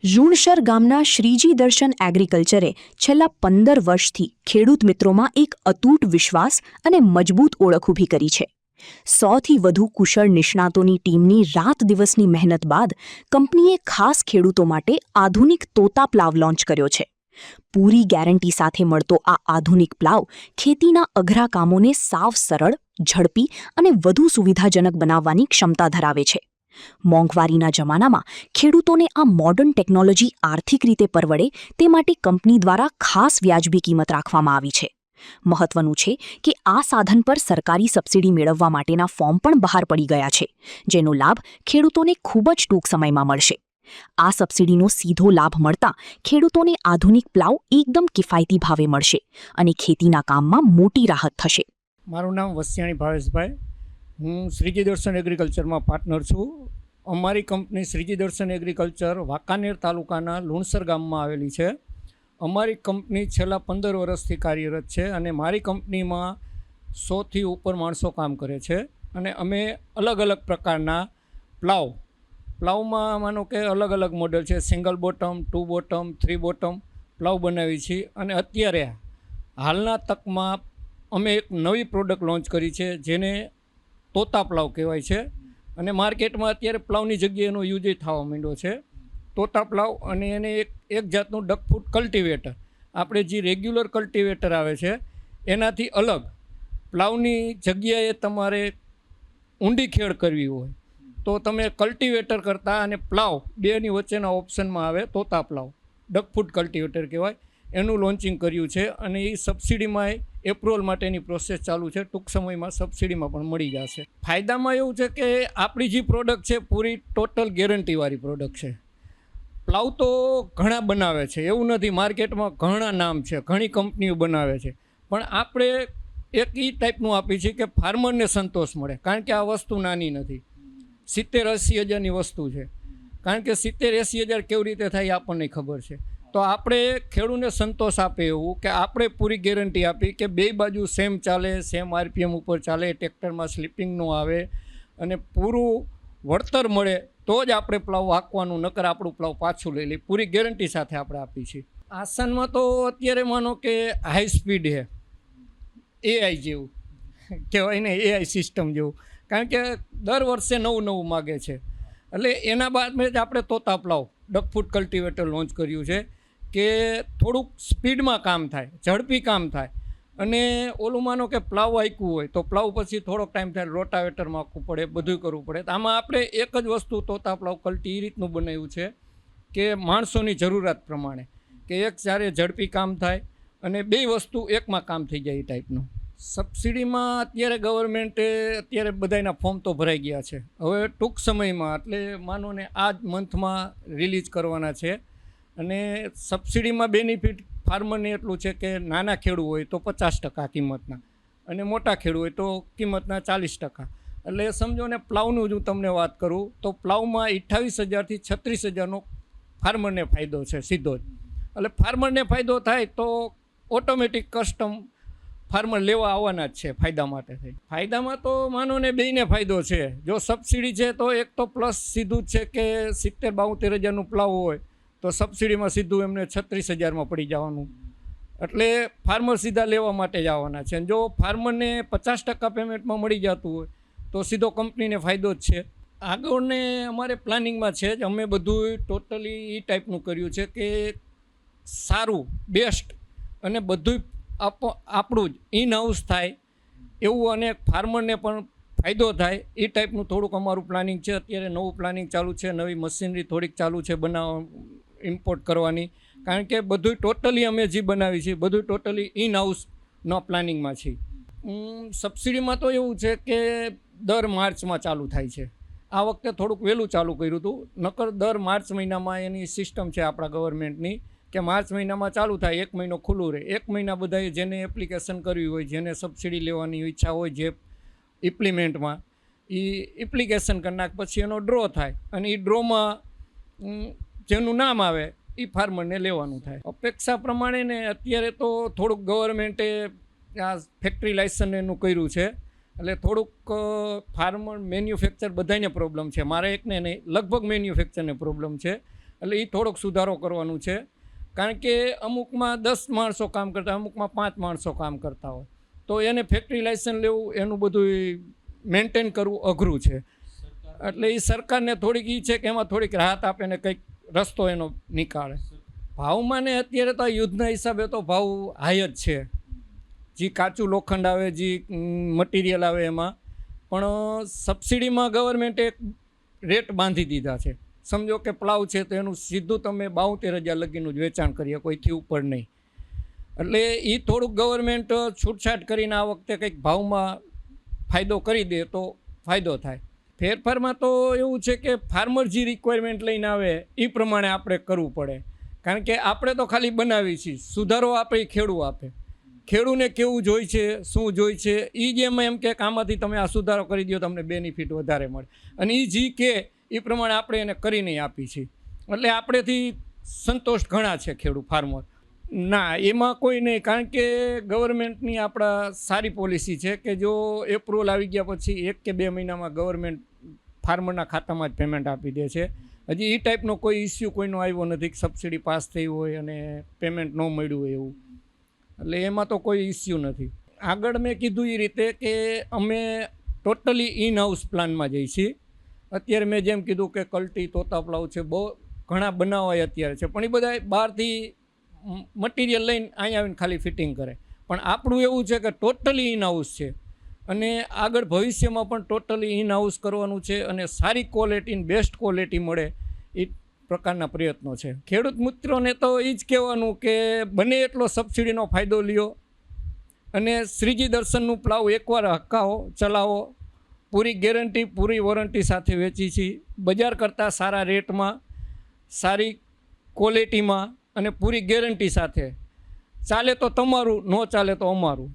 ઝુણસર ગામના શ્રીજી દર્શન એગ્રીકલ્ચરે છેલ્લા 15 વર્ષથી ખેડૂત મિત્રોમાં એક અતૂટ વિશ્વાસ અને મજબૂત ઓળખ ઊભી કરી છે। 100થી વધુ કુશળ નિષ્ણાતોની ટીમની રાત દિવસની મહેનત બાદ કંપનીએ ખાસ ખેડૂતો માટે આધુનિક તોતા પ્લાવ લોન્ચ કર્યો છે। પૂરી ગેરંટી સાથે મળતો આ આધુનિક પ્લાવ ખેતીના અઘરા કામોને સાવ સરળ, ઝડપી અને વધુ સુવિધાજનક બનાવવાની ક્ષમતા ધરાવે છે। મોંઘવારીના જમાનામાં ખેડૂતોને આ મોડર્ન ટેકનોલોજી આર્થિક રીતે પરવડે તે માટે કંપની દ્વારા ખાસ વ્યાજબી કિંમત રાખવામાં આવી છે। મહત્વનું છે કે આ સાધન પર સરકારી સબસિડી મેળવવા માટેના ફોર્મ પણ બહાર પડી ગયા છે, જેનો લાભ ખેડૂતોને ખૂબ જ ટૂંક સમયમાં મળશે। આ સબસિડીનો સીધો લાભ મળતા ખેડૂતોને આધુનિક પ્લાવ એકદમ કિફાયતી ભાવે મળશે અને ખેતીના કામમાં મોટી રાહત થશે। મારું નામ વસ્યાણી ભાવેશભાઈ, હું શ્રીજી દર્શન એગ્રીકલ્ચરમાં પાર્ટનર છું। અમારી કંપની શ્રીજી દર્શન એગ્રીકલ્ચર વાંકાનેર તાલુકાના લુણસર ગામમાં આવેલી છે। અમારી કંપની છેલ્લા 15 વર્ષથી કાર્યરત છે અને મારી કંપનીમાં 100થી ઉપર માણસો કામ કરે છે અને અમે અલગ અલગ પ્રકારના પ્લાવમાં માનો કે અલગ અલગ મોડેલ છે, single bottom, 2 bottom, 3 bottom plough બનાવી છીએ। અને અત્યારે હાલના તકમાં અમે એક નવી પ્રોડક્ટ લોન્ચ કરી છે જેને તોતા પ્લાવ કહેવાય છે અને માર્કેટમાં અત્યારે પ્લાવની જગ્યાએ એનો યુઝ થવા માંડ્યો છે, તોતા પ્લાવ। અને એને એક જાતનું ડકફૂટ કલ્ટિવેટર, આપણે જે રેગ્યુલર કલ્ટિવેટર આવે છે એનાથી અલગ પ્લાવની જગ્યાએ તમારે ઊંડી ખેડ કરવી હોય તો તમે કલ્ટિવેટર કરતાં અને પ્લાવ બેની વચ્ચેના ઓપ્શનમાં આવે તોતા પ્લાવ, ડકફૂટ કલ્ટિવેટર કહેવાય, એનું લોન્ચિંગ કર્યું છે અને એ સબસિડીમાં એપ્રુવલ માટેની પ્રોસેસ ચાલુ છે। ટૂંક સમયમાં સબસિડીમાં પણ મળી જશે। ફાયદામાં એવું છે કે આપણી જે પ્રોડક્ટ છે પૂરી ટોટલ ગેરંટીવાળી પ્રોડક્ટ છે। પ્લાવ તો ઘણા બનાવે છે, એવું નથી, માર્કેટમાં ઘણા નામ છે, ઘણી કંપનીઓ બનાવે છે, પણ આપણે એક એ ટાઈપનું આપી છે કે ફાર્મરને સંતોષ મળે, કારણ કે આ વસ્તુ નાની નથી, 70-80 હજારની વસ્તુ છે। કારણ કે 70-80 હજાર કેવી રીતે થાય એ આપણને ખબર છે। તો આપણે ખેડૂતને સંતોષ આપે એવું કે આપણે પૂરી ગેરંટી આપી કે બે બાજુ સેમ ચાલે, સેમ આરપીએમ ઉપર ચાલે, ટ્રેક્ટરમાં સ્લીપિંગ ન આવે અને પૂરું વળતર મળે તો જ આપણે પ્લાવ હાંકવાનું, નકર આપણું પ્લાવ પાછું લઈ લઈએ, પૂરી ગેરંટી સાથે આપણે આપી છીએ। આસનમાં તો અત્યારે માનો કે હાઈ સ્પીડ છે, એઆઈ જેવું કહેવાય ને, એઆઈ સિસ્ટમ જેવું, કારણ કે દર વર્ષે નવું નવું માગે છે। એટલે એના બાદ જ આપણે તોતા પ્લાવ ડકફૂટ કલ્ટિવેટર લોન્ચ કર્યું છે કે થોડુંક સ્પીડમાં કામ થાય, ઝડપી કામ થાય। અને ઓલું માનો કે પ્લાવ આંક્યું હોય તો પ્લાવ પછી થોડોક ટાઈમ થાય રોટાવેટરમાં આંકવું પડે, બધું કરવું પડે। આમાં આપણે એક જ વસ્તુ તોતા પ્લાવ કલ્ટી એ રીતનું બનાવ્યું છે કે માણસોની જરૂરિયાત પ્રમાણે કે એક જ્યારે ઝડપી કામ થાય અને બે વસ્તુ એકમાં કામ થઈ જાય એ ટાઈપનું। સબસિડીમાં અત્યારે ગવર્મેન્ટે અત્યારે બધાના ફોર્મ તો ભરાઈ ગયા છે, હવે ટૂંક સમયમાં એટલે માનો ને આ જ મંથમાં રિલીઝ કરવાના છે। અને સબસિડીમાં બેનિફિટ ફાર્મરને એટલું છે કે નાના ખેડૂત હોય તો 50% કિંમતના અને મોટા ખેડૂત હોય તો કિંમતના 40%। એટલે સમજો ને પ્લાવનું જ હું તમને વાત કરું તો પ્લાવમાં 28,000થી 36,000નો ફાર્મરને ફાયદો છે સીધો જ। એટલે ફાર્મરને ફાયદો થાય તો ઓટોમેટિક કસ્ટમ ફાર્મર લેવા આવવાના જ છે ફાયદા માટે થઈ। ફાયદામાં તો માનો ને બેયને ફાયદો છે। જો સબસિડી છે તો એક તો પ્લસ સીધું જ છે કે 70-72 હજારનું પ્લાવ હોય તો સબસિડીમાં સીધું એમને 36,000માં પડી જવાનું, એટલે ફાર્મર સીધા લેવા માટે જ આવવાના છે। જો ફાર્મરને 50% પેમેન્ટમાં મળી જતું હોય તો સીધો કંપનીને ફાયદો જ છે। આગળને અમારે પ્લાનિંગમાં છે જ, અમે બધું ટોટલી એ ટાઈપનું કર્યું છે કે સારું, બેસ્ટ અને બધું આપણું જ ઇન હાઉસ થાય એવું અને ફાર્મરને પણ ફાયદો થાય એ ટાઈપનું થોડુંક અમારું પ્લાનિંગ છે। અત્યારે નવું પ્લાનિંગ ચાલુ છે, નવી મશીનરી થોડીક ચાલુ છે ઇમ્પોર્ટ કરવાની, કારણ કે બધું ટોટલી અમે જે બનાવી છે બધું ટોટલી ઇન હાઉસનો પ્લાનિંગમાં છે। સબસિડીમાં તો એવું છે કે દર માર્ચમાં ચાલુ થાય છે, આ વખતે થોડુંક વહેલું ચાલુ કર્યું હતું, નકર દર માર્ચ મહિનામાં એની સિસ્ટમ છે આપણા ગવર્મેન્ટની કે માર્ચ મહિનામાં ચાલુ થાય, 1 મહિનો ખુલ્લું રહે, 1 મહિના બધાએ જેને એપ્લિકેશન કરવી હોય, જેને સબસિડી લેવાની ઈચ્છા હોય, જે ઇમ્પ્લિમેન્ટમાં એ એપ્લિકેશન કરી નાખ, પછી એનો ડ્રો થાય અને એ ડ્રોમાં જેનું નામ આવે એ ફાર્મરને લેવાનું થાય। અપેક્ષા પ્રમાણે ને અત્યારે તો થોડુંક ગવર્મેન્ટે આ ફેક્ટરી લાઇસન્સ એનું કર્યું છે, એટલે થોડુંક ફાર્મર મેન્યુફેક્ચર બધાને પ્રોબ્લેમ છે, મારે એકને નહીં, લગભગ મેન્યુફેક્ચરને પ્રોબ્લેમ છે। એટલે એ થોડોક સુધારો કરવાનું છે. કારણ કે અમુકમાં 10 માણસો કામ કરતા, અમુકમાં 5 માણસો કામ કરતા હોય, તો એને ફેક્ટરી લાઇસન્સ લેવું, એનું બધું મેન્ટેન કરવું અઘરું છે. એટલે એ સરકારને થોડીક એ છે કે એમાં થોડીક રાહત આપે ને કંઈક રસ્તો એનો નીકાળે. ભાવમાં ને અત્યારે તો યુદ્ધના હિસાબે તો ભાવ હાઈ જ છે. જે કાચું લોખંડ આવે, જે મટીરિયલ આવે એમાં પણ સબસિડીમાં ગવર્મેન્ટે એક રેટ બાંધી દીધા છે. સમજો કે પ્લાવ છે તો એનું સીધું તમે 72,000 લગીનું જ વેચાણ કરીએ, કોઈથી ઉપર નહીં. એટલે એ થોડુંક ગવર્મેન્ટ છૂટછાટ કરીને આ વખતે કંઈક ભાવમાં ફાયદો કરી દે તો ફાયદો થાય. ફેરફારમાં તો એવું છે કે ફાર્મર જે રિક્વાયરમેન્ટ લઈને આવે એ પ્રમાણે આપણે કરવું પડે. કારણ કે આપણે તો ખાલી બનાવી છીએ, સુધારો આપે એ ખેડૂત આપે. ખેડૂને કેવું જોઈ છે, શું જોઈ છે, એ જ એમ કે આમાંથી તમે આ સુધારો કરી દો, તમને બેનિફિટ વધારે મળે. અને એ જે કે એ પ્રમાણે આપણે એને કરીને આપી છીએ. એટલે આપણેથી સંતોષ ઘણા છે ખેડૂત ફાર્મર. ના, એમાં કોઈ નહીં. કારણ કે ગવર્મેન્ટની આપણા સારી પોલિસી છે કે જો એપ્રુવલ આવી ગયા પછી 1 કે 2 મહિનામાં ગવર્મેન્ટ ફાર્મરના ખાતામાં જ પેમેન્ટ આપી દે છે. હજી એ ટાઈપનો કોઈ ઇસ્યુ કોઈનો આવ્યો નથી કે સબસિડી પાસ થઈ હોય અને પેમેન્ટ ન મળ્યું હોય એવું. એટલે એમાં તો કોઈ ઇસ્યુ નથી. આગળ મેં કીધું એ રીતે કે અમે ટોટલી ઇન હાઉસ પ્લાનમાં જઈએ છીએ. અત્યારે મેં જેમ કીધું કે કલ્ટી, તોતા પ્લાવ છે, બહુ ઘણા બનાવાય અત્યારે છે, પણ એ બધા બહારથી મટીરિયલ લઈને અહીંયા આવીને ખાલી ફિટિંગ કરે. પણ આપણું એવું છે કે ટોટલી ઇન હાઉસ છે અને આગળ ભવિષ્યમાં પણ ટોટલી ઇન હાઉસ કરવાનું છે અને સારી ક્વોલિટી, બેસ્ટ ક્વોલિટી મળે એ પ્રકારના પ્રયત્નો છે. ખેડૂત મિત્રોને તો એ જ કહેવાનું કે બને એટલો સબસિડીનો ફાયદો લ્યો અને શ્રીજી દર્શનનું પ્લાવ એકવાર હકાવો, ચલાવો. પૂરી ગેરંટી, પૂરી વોરંટી સાથે વેચી છીએ. બજાર કરતાં સારા રેટમાં, સારી ક્વોલિટીમાં અને પૂરી ગેરંટી સાથે. ચાલે તો તમારું, ન ચાલે તો અમારું.